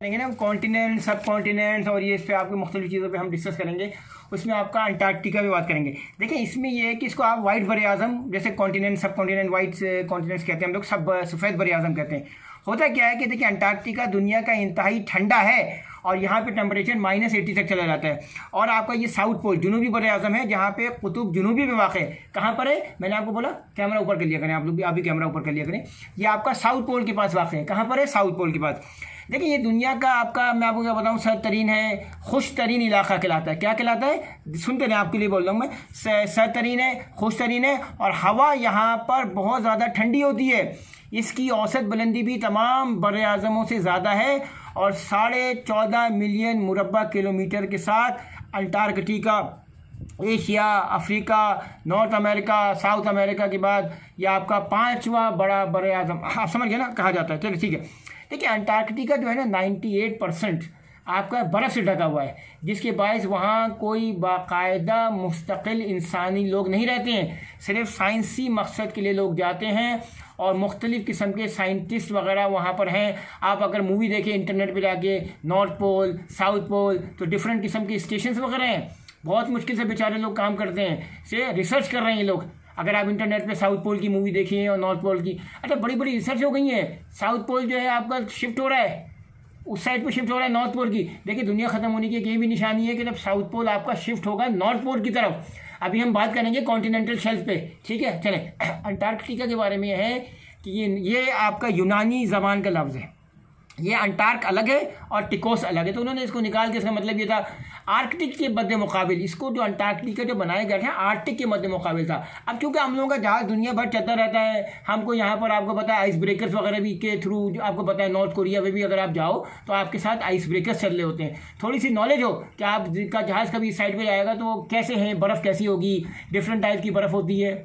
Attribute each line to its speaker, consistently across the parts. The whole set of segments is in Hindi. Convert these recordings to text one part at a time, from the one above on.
Speaker 1: देखेंगे ना कॉन्टिनेंट, सब कॉन्टिनेंट्स और ये इस पर आपकी मुख्तलिफ चीज़ों पे हम डिस्कस करेंगे। उसमें आपका अंटार्कटिका भी बात करेंगे। देखिए इसमें ये है कि इसको आप वाइट बर आज़म, जैसे कॉन्टिनेंट, सब कॉन्टिनेंट, वाइट कॉन्टिनेंट्स कहते हैं हम लोग, सब सफ़ेद बर आज़म कहते हैं। होता क्या है कि देखिए अंटार्कटिका दुनिया का इंतहाई ठंडा है और यहाँ पे टेम्परेचर -80 तक चला जाता है। और आपका ये साउथ पोल जुनूबी बर आज़म है, जहाँ पे कुतुब जुनूबी में वाक़ है। कहाँ पर है? मैंने आपको बोला कैमरा ऊपर कर लिया करें, आप लोग भी, आप भी कैमरा ऊपर कर लिया करें। ये आपका साउथ पोल के पास वाक़ है। कहाँ पर है? साउथ पोल के पास। देखिए ये दुनिया का आपका, मैं आपको क्या बताऊँ, सरतरीन है, खुश तरीन इलाका कहलाता है। क्या कहलाता है? सुनते रहें, आपके लिए बोल रहा हूँ मैं। सरतरीन है, खुश तरीन है और हवा यहाँ पर बहुत ज़्यादा ठंडी होती है। इसकी औसत बुलंदी भी तमाम बर आज़मों से ज़्यादा है और 14.5 मिलियन मुरब्बा किलोमीटर के साथ Antarctica Asia, Africa, north America, south America के बाद यह आपका 5वां बड़ा बर आज़म, हाँ समझ गए ना, कहा जाता है। चलिए ठीक है। देखिए अंटार्कटिका जो है ना 98% आपका बर्फ़ से ढका हुआ है, जिसके बायस वहाँ कोई बाकायदा मुस्तकिल इंसानी लोग नहीं रहते हैं। सिर्फ साइंसी मकसद के लिए लोग जाते हैं और मुख्तलिफ़ किस्म के साइंटिस्ट वगैरह वहाँ पर हैं। आप अगर मूवी देखें इंटरनेट पे जाके, नॉर्थ पोल, साउथ पोल, तो डिफरेंट किस्म के स्टेशंस वगैरह हैं। बहुत मुश्किल से बेचारे लोग काम करते हैं, से रिसर्च कर रहे हैं ये लोग। अगर आप इंटरनेट पे साउथ पोल की मूवी देखिए और नॉर्थ पोल की, अच्छा बड़ी बड़ी रिसर्च हो गई है। साउथ पोल जो है आपका शिफ्ट हो रहा है, उस साइड पे शिफ्ट हो रहा है नॉर्थ पोल की। देखिए दुनिया ख़त्म होने की ये भी निशानी है कि जब साउथ पोल आपका शिफ्ट होगा नॉर्थ पोल की तरफ। अभी हम बात करेंगे कॉन्टिनेंटल शेल्फ पे, ठीक है। चलें, अंटार्कटिका के बारे में यह है कि ये आपका यूनानी ज़बान का लफ्ज़ है। ये अंटार्क अलग है और टिकोस अलग है, तो उन्होंने इसको निकाल के, इसका मतलब ये था आर्कटिक के मध्य मुकाबिल। इसको जो अंटार्कटिका जो बनाया गया था आर्कटिक के मध्य मुकाबिल था। अब क्योंकि हम लोगों का जहाज़ दुनिया भर चलता रहता है, हमको यहाँ पर आपको पता है आइस ब्रेकर्स वगैरह भी के थ्रू, जो आपको पता है नॉर्थ कोरिया में भी अगर आप जाओ तो आपके साथ आइस ब्रेकर्स चल रहे होते हैं। थोड़ी सी नॉलेज हो कि आपका जहाज़ कभी इस साइड पर जाएगा तो कैसे हैं, बर्फ़ कैसी होगी, डिफरेंट टाइप की बर्फ़ होती है,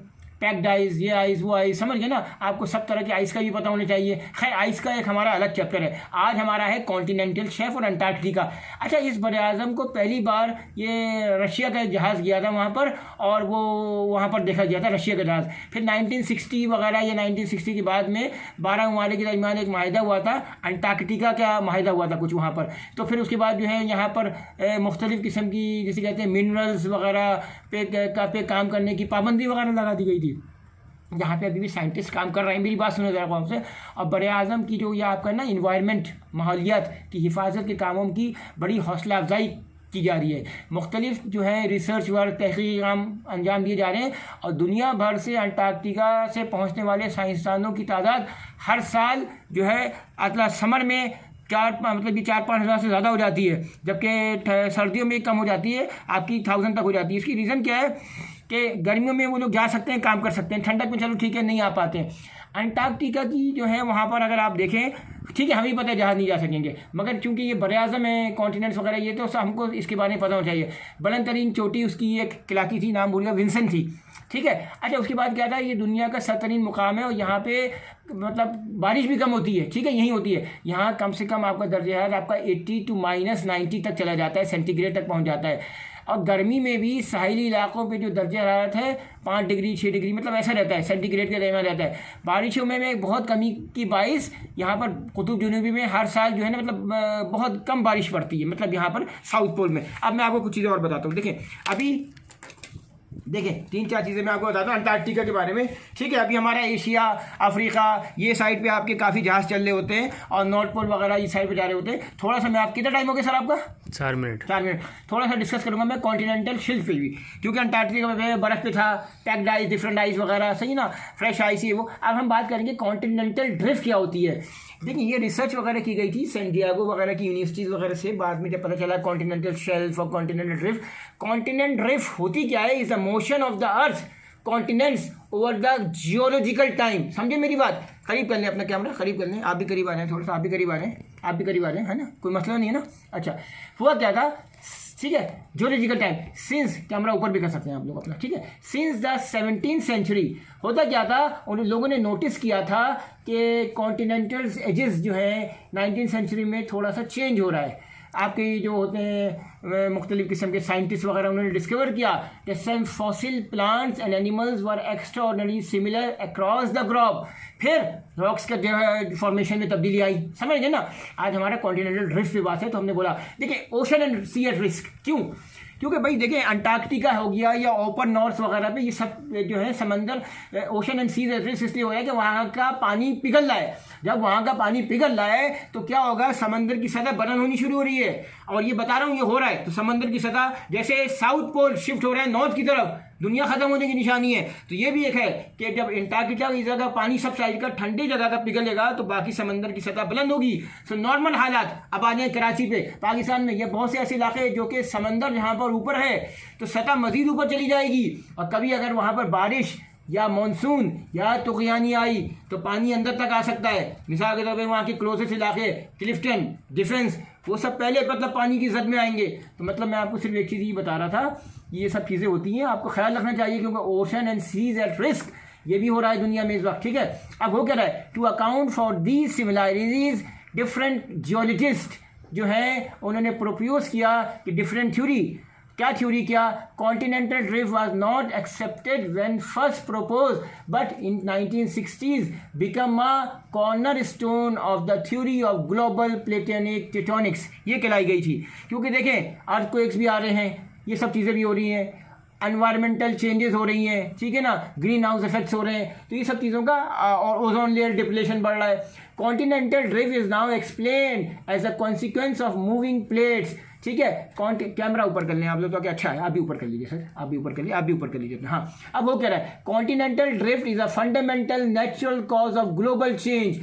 Speaker 1: पैक्ड आइस, ये आइस, वो आइस, समझ गए ना। आपको सब तरह की आइस का भी पता होना चाहिए। खैर आइस का एक हमारा अलग चैप्टर है। आज हमारा है कॉन्टिनेंटल शेल्फ और अंटार्कटिका। अच्छा, इस बर आज़म को पहली बार ये रशिया का जहाज़ गया था वहाँ पर, और वो वहाँ पर देखा गया था रशिया का जहाज़। फिर 1960 वगैरह, ये 1960 के बाद में 12 ममालिक के दरमियान एक माहिदा हुआ था, अंटार्कटिका का माहिदा हुआ था कुछ वहाँ पर। तो फिर उसके बाद जो है यहाँ पर मुख्तलिफ़ किस्म की, जैसे कहते हैं मिनरल्स वगैरह पे काम करने की पाबंदी वगैरह लगा दी गई थी। यहाँ पे अभी भी साइंटिस्ट काम कर रहे हैं। मेरी बात सुनो ज़रा कौन से। और बर आज़म की जो ये आपका ना इन्वायरमेंट, माहौलियात की हिफाजत के कामों की बड़ी हौसला अफजाई की जा रही है। मुख्तलिफ जो है रिसर्च वर्क, तहक़ीक़ी काम अंजाम दिए जा रहे हैं और दुनिया भर से अंटार्कटिका से पहुँचने वाले साइंसदानों की तादाद हर साल जो है अतला समर में 4-5 हज़ार से ज़्यादा हो जाती है, जबकि सर्दियों में कम हो जाती है, आपकी 1000 तक हो जाती है। इसकी रीज़न क्या है कि गर्मियों में वो लोग जा सकते हैं, काम कर सकते हैं, ठंडक में चलो ठीक है नहीं आ पाते हैं। अंटार्कटिका की जो है वहाँ पर अगर आप देखें, ठीक है हमें पता है जहाज़ नहीं जा सकेंगे, मगर चूंकि ये बर आज़म है, कॉन्टिनेंट्स वगैरह, ये तो हमको इसके बारे में पता होना चाहिए। बुलंद तरीन चोटी उसकी एक इलाकी थी, नाम भूल गया, विंसन थी, ठीक है। अच्छा उसके बाद क्या था, ये दुनिया का सरतरीन मुकाम है और यहाँ पे मतलब बारिश भी कम होती है, ठीक है, यहीं होती है। यहाँ कम से कम आपका दर्जा हरारत आपका 80 to -90 तक चला जाता है, सेंटीग्रेड तक पहुँच जाता है। और गर्मी में भी साहिली इलाकों पे जो दर्जा हरारत है 5 डिग्री 6 डिग्री मतलब ऐसा रहता है, सेंटीग्रेड के दरमियान रहता है। बारिशों में बहुत कमी की बाइस यहाँ पर कुतुब जुनूबी में हर साल जो है ना मतलब बहुत कम बारिश पड़ती है, मतलब यहाँ पर साउथ पोल में। अब मैं आपको कुछ चीज़ें और बताता हूँ। देखें 3-4 चीज़ें मैं आपको बताता हूँ अंटार्कटिका के बारे में, ठीक है। अभी हमारा एशिया, अफ्रीका, ये साइड पे आपके काफ़ी जहाज़ चल रहे होते हैं और नॉर्थ पोल वगैरह इस साइड पे जा रहे होते हैं। थोड़ा सा मैं आप, कितना टाइम हो गया सर आपका?
Speaker 2: 4 मिनट।
Speaker 1: थोड़ा सा डिस्कस करूँगा मैं कॉन्टिनेंटल शेल्फ पे भी, क्योंकि अंटार्कटिका में बर्फ़ पे था, पैक्ड आइस, डिफरेंट आइस वगैरह, सही ना, फ्रेश आइस ही वो। अब हम बात करेंगे कॉन्टिनेंटल ड्रिफ्ट क्या होती है। देखिए ये रिसर्च वगैरह की गई थी सैन डिएगो वगैरह की यूनिवर्सिटीज़ वगैरह से, बाद में जब पता चला कॉन्टिनेंटल शेल्फ और कॉन्टिनेंटल ड्रिफ्ट। कॉन्टिनेंट ड्रिफ्ट होती क्या है? Is the motion of the earth continents over the geological time. समझे मेरी बात? करीब कर लें अपना कैमरा, करीब कर लें, आप भी करीब आ रहे हैं, थोड़ा सा आप भी करीब आ रहे हैं, आप भी करीब आ रहे हैं, है ना, कोई मसला नहीं है ना। अच्छा हुआ क्या था, ठीक है, जियोलॉजिकल टाइम सिंस, कैमरा ऊपर भी कर सकते हैं आप लोग अपना, ठीक है, सिंस द 17th सेंचुरी। होता क्या था, उन लोगों ने नोटिस किया था कि कॉन्टिनेंटल एजेस जो है 19th सेंचुरी में थोड़ा सा चेंज हो रहा है। आपके जो होते हैं मुख्तलिफ़ किस्म के साइंटिस्ट वगैरह, उन्होंने डिस्कवर किया कि some fossil plants and animals were extraordinary similar across the globe. फिर रॉक्स का जो है फॉर्मेशन में तब्दीली आई, समझ गए ना। आज हमारा कॉन्टिनेंटल ड्रिफ्ट पे बात है, तो हमने बोला देखिए ocean and sea at risk, क्यों? क्योंकि भाई देखिए अंटार्कटिका हो गया या ओपन नॉर्थ वगैरह पे ये सब जो है समंदर ocean and seas at risk इसलिए हो रहा है कि वहाँ का पानी पिघल रहा है। जब वहाँ का पानी पिघल रहा है तो क्या होगा, समंदर की सतह बनन होनी शुरू हो रही है। और ये बता रहा हूँ ये हो रहा है, तो समंदर की सतह जैसे साउथ पोल शिफ्ट हो रहा है नॉर्थ की तरफ, दुनिया खत्म होने की निशानी है। तो ये भी एक है कि जब अंटार्कटिका की जगह पानी सब साइड का ठंडी जगह का पिघलेगा तो बाकी समंदर की सतह बुलंद होगी। सो नॉर्मल हालात। अब आ जाए कराची पे, पाकिस्तान में ये बहुत से ऐसे इलाके जो कि समंदर जहाँ पर ऊपर है तो सतह मजीद ऊपर चली जाएगी, और कभी अगर वहाँ पर बारिश या मानसून या तुगयानी आई तो पानी अंदर तक आ सकता है। मिसाल के तौर पर वहाँ के क्लोजेस्ट इलाके क्लिफ्टन, डिफेंस, वो सब पहले मतलब पानी की जद में आएंगे। तो मतलब मैं आपको सिर्फ एक चीज़ ये बता रहा था, ये सब चीज़ें होती हैं, आपको ख्याल रखना चाहिए, क्योंकि ocean and seas at risk ये भी हो रहा है दुनिया में इस वक्त, ठीक है। अब हो क्या रहा है, to account for these similarities different geologist जो है उन्होंने प्रोपोज किया कि डिफरेंट थ्योरी, क्या थ्योरी किया, continental drift was not accepted when first propose but in 1960s become a corner stone of the theory of global platonic tectonics. ये कहलाई गई थी, क्योंकि देखें अर्थक्वेक्स भी आ रहे हैं, ये सब चीज़ें भी हो रही हैं, एनवायरमेंटल चेंजेस हो रही हैं, ठीक है ना, ग्रीन हाउस इफेक्ट्स हो रहे हैं, तो ये सब चीज़ों का और ओजोन लेयर डिप्लेशन बढ़ रहा है। Continental drift is now explained as a consequence of moving plates, ठीक है। कैमरा ऊपर कर लें आप लोग तो क्या, अच्छा है, आप भी ऊपर कर लीजिए सर, आप भी ऊपर कर लीजिए, आप भी ऊपर कर लीजिए। हाँ, अब वो कह रहा है continental drift is a fundamental natural cause of global change.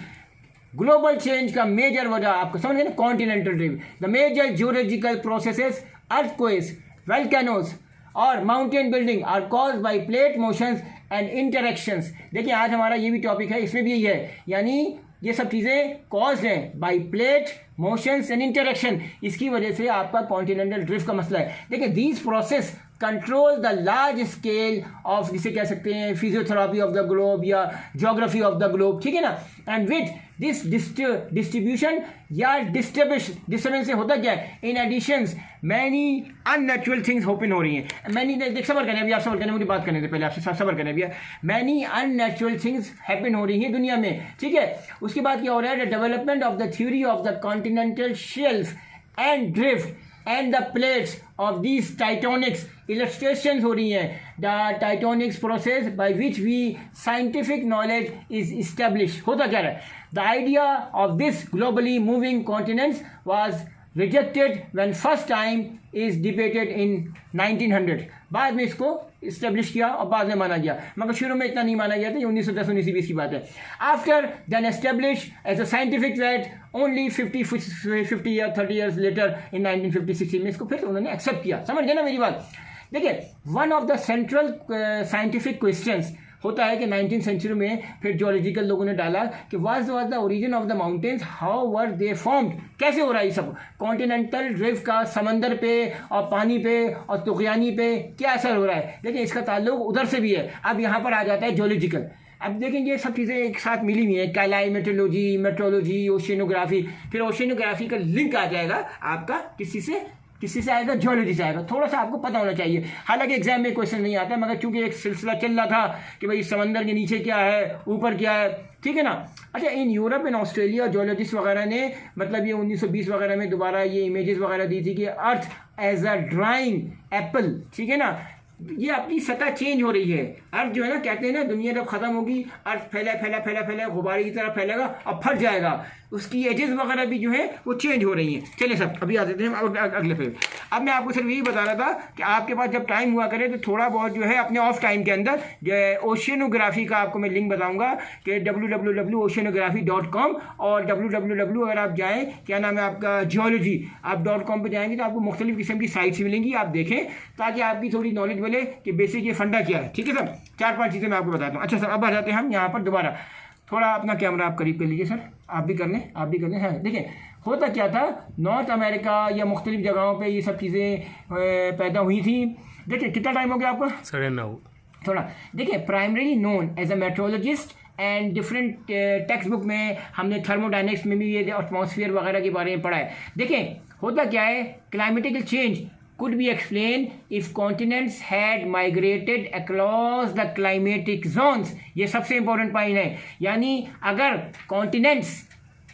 Speaker 1: Global change का मेजर वजह आपको समझ गए ना, continental drift the major geological processes, earthquakes, volcanoes और mountain building are cause by plate motions and interactions. देखिए आज हमारा ये भी टॉपिक है, इसमें भी यही है, यानी ये सब चीज़ें कॉज हैं by plate motions and interaction, इसकी वजह से आपका कॉन्टिनेंटल ड्रिफ्ट का मसला है। देखिए these process control the large scale of, जिसे कह सकते हैं फिजियोथेरापी ऑफ द ग्लोब या ज्योग्राफी ऑफ द ग्लोब, ठीक है ना। एंड विथ दिस डिस्ट्रीब्यूशन या डिस्टर्बेंस से होता क्या है, in additions many unnatural things open हो रही हैं। मैनी देख सबर करें अभी, आप सबर करें, मुझे बात करने से पहले आपसे सबर करें भैया। मैनी अननेचुरल थिंग्स हैपन हो रही हैं दुनिया में, ठीक है। उसके बाद क्या हो रहा है, the development of the theory of the continental shelf and drift and the plates of these tectonics, illustrations हो रही हैं, the tectonics process by which we scientific knowledge is established। होता क्या है, the idea of this globally moving continents was rejected when first time is debated in 1900। बाद में इसको इस्टेब्लिश किया और बाद में माना गया, मगर शुरू में इतना नहीं माना गया था, ये 1910-1920 की बात है। After then establish as a scientific fact only 50 या 30 ईयर्स लेटर इन 1950-60 में इसको फिर उन्होंने एक्सेप्ट किया। समझ गए ना मेरी बात। देखिए one of the central scientific questions होता है कि 19th सेंचुरी में फिर जियोलॉजिकल लोगों ने डाला कि was the origin of the mountains, how were they formed, कैसे हो रहा है ये सब। कॉन्टिनेंटल ड्रिफ्ट का समंदर पे और पानी पे और तुगयानी पे क्या असर हो रहा है। देखिए इसका ताल्लुक उधर से भी है। अब यहाँ पर आ जाता है जियोलॉजिकल। अब देखेंगे ये सब चीज़ें एक साथ मिली हुई हैं, क्लाइमेटोलॉजी, मेट्रोलॉजी, ओशियनोग्राफी, फिर ओशियनोग्राफी का लिंक आ जाएगा आपका किसी से आएगा, जियोलॉजी से आएगा। थोड़ा सा आपको पता होना चाहिए, हालांकि एग्जाम में क्वेश्चन नहीं आता, मगर चूंकि एक सिलसिला चल रहा था कि भाई समंदर के नीचे क्या है, ऊपर क्या है, ठीक है ना। अच्छा, in Europe and Australia geologist वगैरह ने मतलब ये 1920 वगैरह में दोबारा ये इमेजेस वगैरह दी थी कि earth as a drying apple, ठीक है ना, ये अपनी सतह चेंज हो रही है। अर्थ जो है ना, कहते हैं ना दुनिया जब खत्म होगी अर्थ फैला गुब्बारे की तरह फैलेगा और फट जाएगा, उसकी एजेस वगैरह भी जो है वो चेंज हो रही हैं। चलिए सब अभी आ जाते हैं अगले पे। अब मैं आपको सिर्फ यही बता रहा था कि आपके पास जब टाइम हुआ करे तो थोड़ा बहुत जो है अपने ऑफ टाइम के अंदर जो है ओशियनोग्राफी का आपको मैं लिंक बताऊंगा कि www.oceanography.com और www अगर आप जाएँ, क्या नाम है आपका, जियोलॉजी आप .com पर जाएंगे तो आपको मुख्तलिफ किस्म की साइट्स मिलेंगी, आप देखें ताकि आपकी थोड़ी नॉलेज मिले कि बेसिक ये फंडा क्या है, ठीक है सर। 4-5 चीज़ें मैं आपको बताता हूँ। अच्छा सर, अब आ जाते हैं हम यहाँ पर दोबारा, थोड़ा अपना कैमरा आप करीब कर लीजिए सर, आप भी कर लें। हाँ देखिए होता क्या था, नॉर्थ अमेरिका या मुख्तलिफ जगहों पे ये सब चीज़ें पैदा हुई थी। देखिए कितना टाइम हो गया आपका,
Speaker 2: 9:30।
Speaker 1: थोड़ा देखिए, primary known as a meteorologist and different text book में हमने थर्मोडायनेमिक्स में भी ये एटमॉस्फेयर वगैरह के बारे में पढ़ा है। देखें होता क्या है, climatical change could be explained if continents had migrated across the climatic zones। ये सबसे इंपॉर्टेंट पॉइंट है, यानी अगर कॉन्टिनेंट्स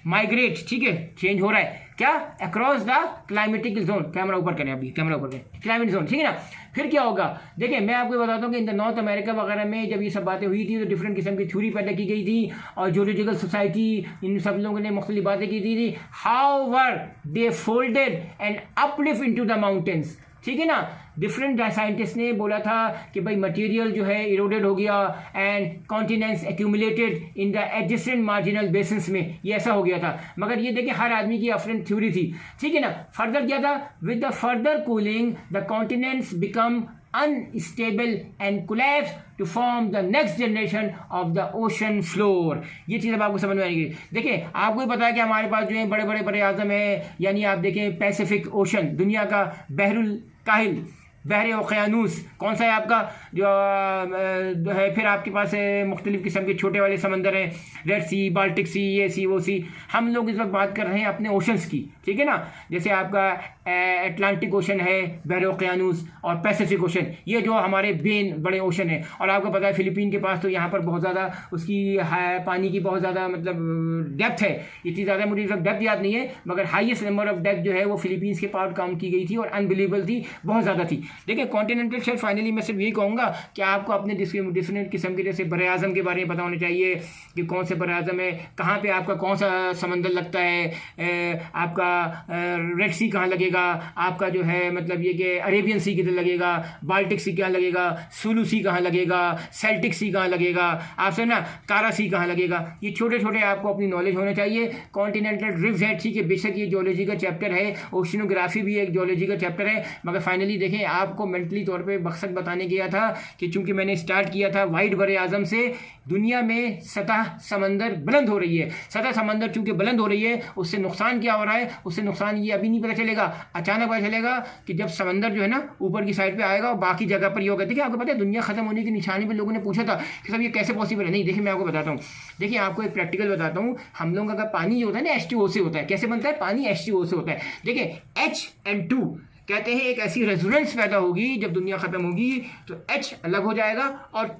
Speaker 1: माइग्रेट, ठीक है, चेंज हो रहा है क्या, across the climatic zone, camera ऊपर करें, अभी कैमरा ऊपर करें, क्लाइमेट जोन, ठीक है ना, फिर क्या होगा। देखिए मैं आपको बताता हूँ कि इन द नॉर्थ अमेरिका वगैरह में जब ये सब बातें हुई थी तो डिफरेंट किस्म की थ्योरी पैदा की गई थी और जियोलॉजिकल सोसाइटी इन सब लोगों ने मुख्तलिफ बातें की थी। However they folded and uplift into the mountains, ठीक है ना। डिफरेंट साइंटिस्ट ने बोला था कि भाई मटेरियल जो है इरोडेड हो गया and continents accumulated in the adjacent marginal basins में, ये ऐसा हो गया था। मगर ये देखिए हर आदमी की अपनी थ्योरी थी, ठीक है ना। फर्दर क्या था, with the further cooling the continents become unstable and collapse to form the next generation of the ocean floor। ये चीज़ अब आपको समझ में आएगी। देखिए आपको ही पता है कि हमारे पास जो है बड़े बड़े बड़े आज़म है, यानी आप देखें पैसिफिक ओशन, दुनिया का बहरुल काहिल, बहरे ओक़यानूस कौन सा है आपका, जो है फिर आपके पास मुख्तलिफ़ किस्म के छोटे वाले समंदर हैं, रेड सी, बाल्टिक सी, ये सी वो सी। हम लोग इस वक्त बात कर रहे हैं अपने ओशंस की, ठीक है ना। जैसे आपका अटलांटिक ओशन है, बहरे ओक़यानूस, और पैसिफिक ओशन, ये जो हमारे मेन बड़े ओशन हैं। और आपको पता है फ़िलीपीन के पास तो यहाँ पर बहुत ज़्यादा उसकी पानी की बहुत ज़्यादा मतलब डेप्थ है, इतनी ज़्यादा मुझे इस वक्त डेप्थ याद नहीं है, मगर हाईएस्ट नंबर ऑफ डेप्थ जो है वो फ़िलीपींस के पास काउंट की गई थी और अनबिलीवेबल थी, बहुत ज़्यादा थी। देखिए कॉन्टिनेंटल शेल्फ, फाइनली मैं सिर्फ यही कहूँगा कि आपको अपने डिफरेंट किस्म के जैसे बरे आज़म के बारे में पता होना चाहिए कि कौन से बरे आज़म है, कहाँ पे आपका कौन सा समंदर लगता है, आपका रेड सी कहाँ लगेगा, आपका जो है मतलब ये कि अरेबियन सी किधर लगेगा, बाल्टिक सी कहाँ लगेगा, सुलू सी कहाँ लगेगा, सेल्टिक सी कहाँ लगेगा, आपसे ना कारा सी कहाँ लगेगा। ये छोटे छोटे आपको अपनी नॉलेज होना चाहिए। कॉन्टिनेंटल ड्रिफ्ट है, ठीक है, बेशक ये जियोलॉजी का चैप्टर है, ओशिनोग्राफी भी एक जियोलॉजी का चैप्टर है, मगर फाइनली देखें आपको मेंटली तौर पे मकसद बताने गया था कि चूंकि मैंने स्टार्ट किया था वाइड बरे आज़म से, दुनिया में सतह समंदर बुलंद हो रही है, सतह समंदर चूंकि बुलंद हो रही है, उससे नुकसान क्या हो रहा है, उससे नुकसान ये अभी नहीं पता चलेगा, अचानक पता चलेगा कि जब समंदर जो है ना ऊपर की साइड पे आएगा और बाकी जगह पर ये होगा। देखिए आपको पता है दुनिया खत्म होने की निशानी पे लोगों ने पूछा था कि सब ये कैसे पॉसिबल है। नहीं देखिए मैं आपको बताता हूँ, देखिए आपको एक प्रैक्टिकल बताता हूँ। हम लोगों का पानी जो होता है ना H2O से होता है। कैसे बनता है पानी? H2O से होता है। देखिए H&2 कहते हैं एक ऐसी रेजोनेंस पैदा होगी जब दुनिया ख़त्म होगी तो H अलग हो जाएगा और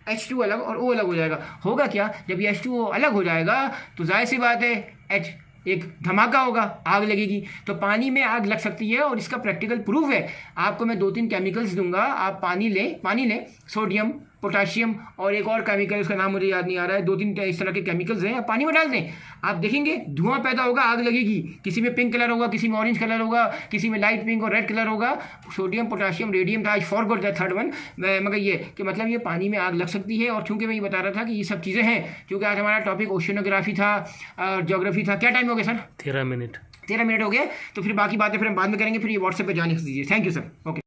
Speaker 1: H2 अलग और O अलग हो जाएगा। होगा क्या, जब ये H2O अलग हो जाएगा तो जाहिर सी बात है H एक धमाका होगा, आग लगेगी। तो पानी में आग लग सकती है और इसका प्रैक्टिकल प्रूफ है। आपको मैं 2-3 केमिकल्स दूंगा, आप पानी लें, सोडियम, पोटाशियम और एक और केमिकल, उसका नाम मुझे याद नहीं आ रहा है, 2-3 इस तरह के केमिकल्स हैं, आप पानी में डाल दें, आप देखेंगे धुआं पैदा होगा, आग लगेगी। किसी में पिंक कलर होगा, किसी में ऑरेंज कलर होगा, किसी में लाइट पिंक और रेड कलर होगा। सोडियम, पोटाशियम, रेडियम था, I forgot the third one, मगर ये कि मतलब ये पानी में आग लग सकती है। और चूंकि मैं ये बता रहा था कि ये सब चीज़ें हैं, क्योंकि आज हमारा टॉपिक ओशिनोग्राफी था, ज्योग्राफी था। क्या टाइम हो गया सर? 13 मिनट हो गए। तो फिर बाकी बातें फिर हम बाद में करेंगे, फिर ये व्हाट्सएप पर ज्वाइन कर दीजिए। Thank you sir. ओके।